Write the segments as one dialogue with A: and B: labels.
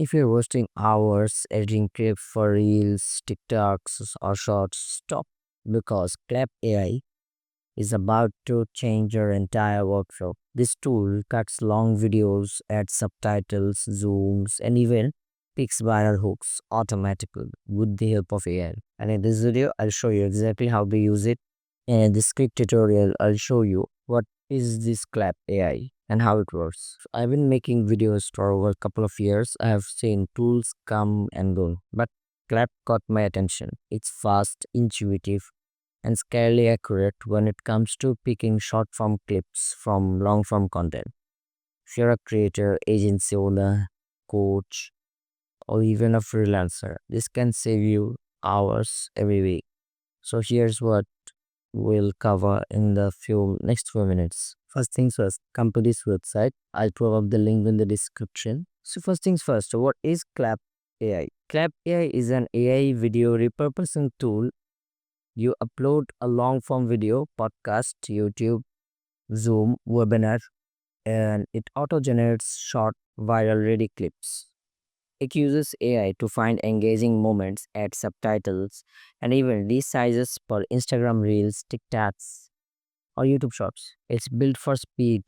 A: If you're wasting hours editing clips for reels, TikToks, or shorts, stop because Klap AI is about to change your entire workflow. This tool cuts long videos, adds subtitles, zooms, and even picks viral hooks automatically with the help of AI. And in this video, I'll show you exactly how to use it. And in this quick tutorial, I'll show you what is this Klap AI and how it works. I've been making videos for over a couple of years. I have seen tools come and go, but Klap caught my attention. It's fast, intuitive, and scarily accurate when it comes to picking short form clips from long form content. If you're a creator, agency owner, coach, or even a freelancer, this can save you hours every week. So here's what we'll cover in the next few minutes. First things first, come to this website. I'll provide the link in the description. So first things first, what is Klap AI? Klap AI is an AI video repurposing tool. You upload a long form video, podcast, YouTube, Zoom, webinar, and it auto generates short, viral ready clips. It uses AI to find engaging moments, add subtitles, and even resizes for Instagram Reels, TikToks, or YouTube Shorts. It's built for speed,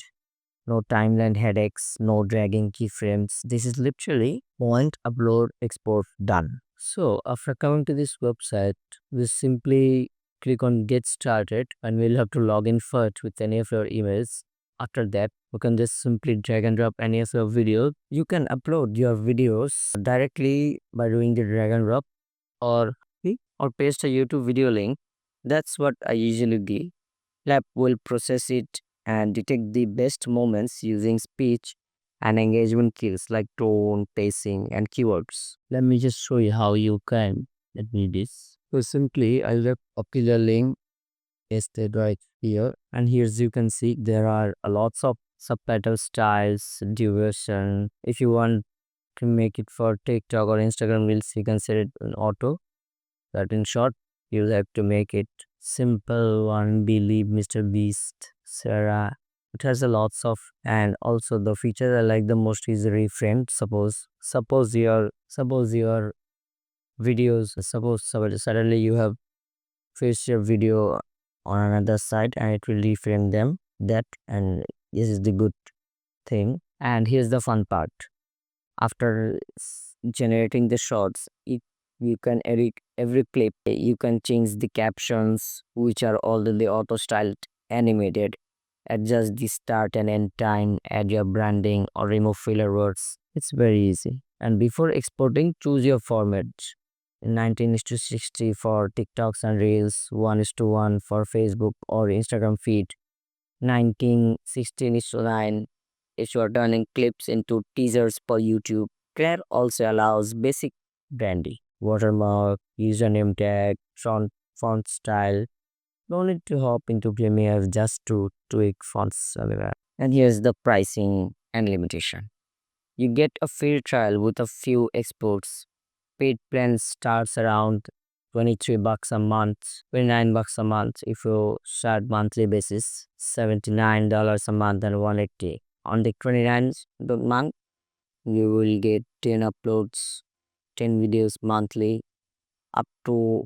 A: no timeline headaches, no dragging keyframes. This is literally point, upload, export, done. So after coming to this website, we simply click on get started and we'll have to log in first with any of your emails. After that, we can just simply drag and drop any of your videos. You can upload your videos directly by doing the drag and drop or or paste a YouTube video link. That's what I usually do. Lab will process it and detect the best moments using speech and engagement cues like tone, pacing, and keywords. Let me just show you how you can. Let me do this. So simply, I'll copy the link pasted right here, and here's you can see there are a lots of subtitle styles, duration. If you want to make it for TikTok or Instagram Reels, you can set it in auto. That in short, you'll have to make it simple one, believe Mr. Beast, Sarah. It has a lots of, and also the feature I like the most is reframed. Suppose your videos, suppose suddenly you have faced your video on another side and it will reframe them. That and this is the good thing. And here's the fun part. After generating the shots, you can edit every clip. You can change the captions, which are already auto styled animated, adjust the start and end time, add your branding, or remove filler words. It's very easy. And before exporting, choose your format. 19 is to 60 for TikToks and Reels, 1 is to 1 for Facebook or Instagram feed, 16 is to 9 if you are turning clips into teasers for YouTube. Claire also allows basic branding, watermark, username tag, font style. No need to hop into Premiere just to tweak fonts everywhere. And here's the pricing and limitation. You get a free trial with a few exports. Paid plan starts around 23 bucks a month, 29 bucks a month if you start monthly basis, $79 a month and 180. On the 29th month, you will get 10 uploads, 10 videos monthly, up to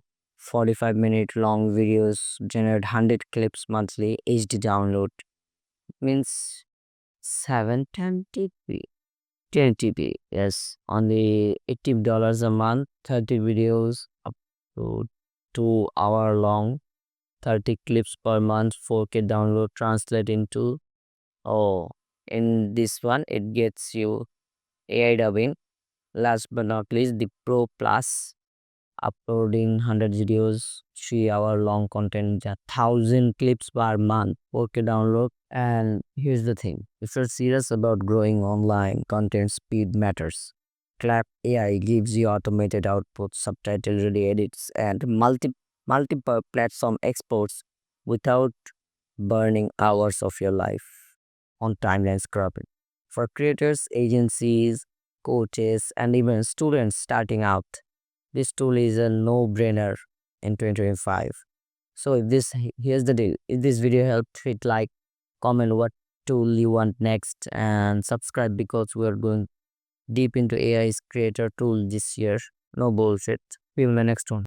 A: 45-minute long videos, generate 100 clips monthly, HD download. Means 720p. 10 TB, yes. Only $80 a month, 30 videos up to 2 hour long, 30 clips per month, 4K download, translate into, oh, in this one, it gets you AI dubbing. Last but not least, the Pro Plus, uploading 100 videos, 3 hour long content, 1,000 clips per month, 4K download. And here's the thing, if you're serious about growing online, content speed matters. Clap AI gives you automated output, subtitle ready edits, and multiple platform exports without burning hours of your life on timeline scrubbing. For creators, agencies, coaches, and even students starting out, this tool is a no-brainer in 2025. So if this here's the deal. If this video helped, hit like, comment what tool you want next, and subscribe because we are going deep into AI's creator tool this year. No bullshit. We will the next one.